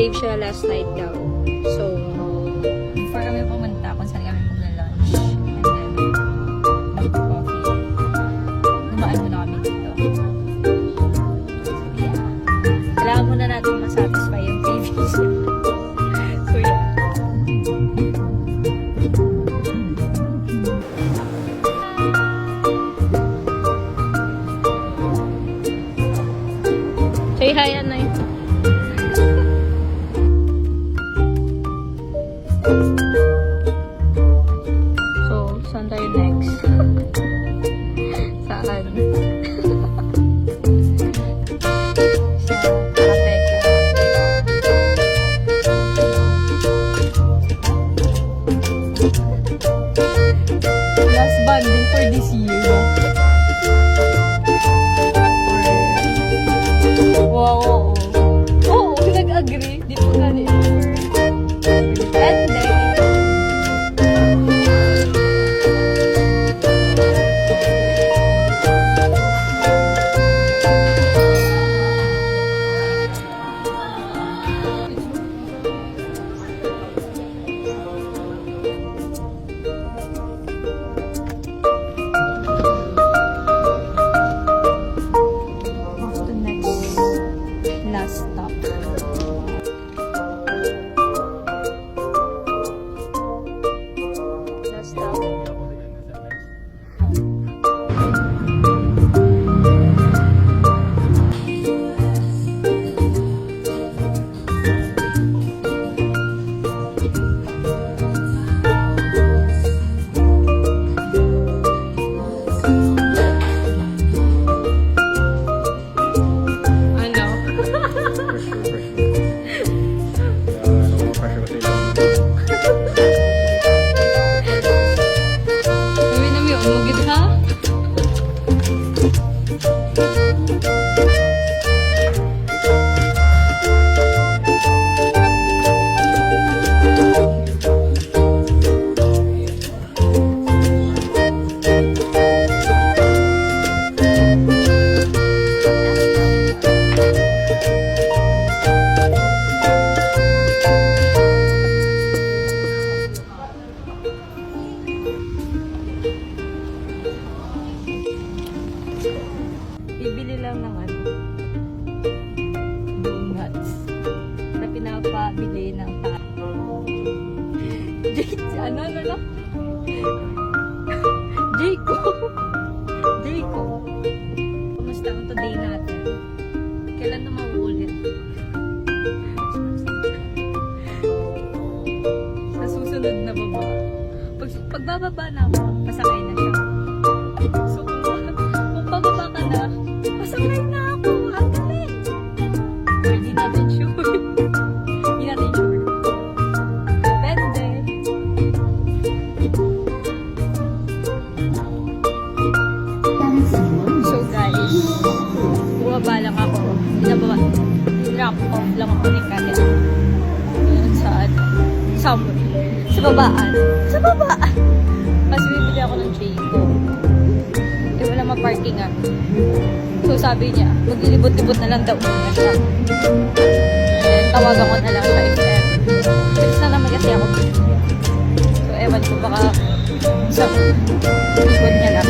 nag-crave siya last night daw. So, before kami pumunta, kung saan kami magla-lunch, and then, mag-coffee, dumaan muna kami dito. So, yeah. Kailangan muna natin masatisfy yung cravings. So, yeah. Say hi, Anay. So, saan tayo next? Saan? Sa Kapeka. Last bonding for this year. Wow. Oo, nag-agree. Di po gani. And then, what's the next last stop? Last stop. Ano? Sabi na may umugid ha? Bibili lang ng donuts na pinapabili ng ano lang? Jayco. Kumusta ang today natin? Kailan na mauulit? Sa susunod na baba. Pagbababa na ako, pasakay na siya. So, kung pababa ka na, pasakay na ako. Ang galing. Or di natin sure. Di natin sure. Depende. So guys, bumaba lang ako. Drop off lang ako ni Kate. Ayan somewhere. Sa babaan. Sa babaan. Kasi bibili ako ng Jayco. Eh, wala ma-parkingan. So, sabi niya, maglilibot-libot na lang daw muna siya. And tawagan ko na lang sa FM. Bilis na naman kasi ako. So, ewan ko baka sa likod niya lang.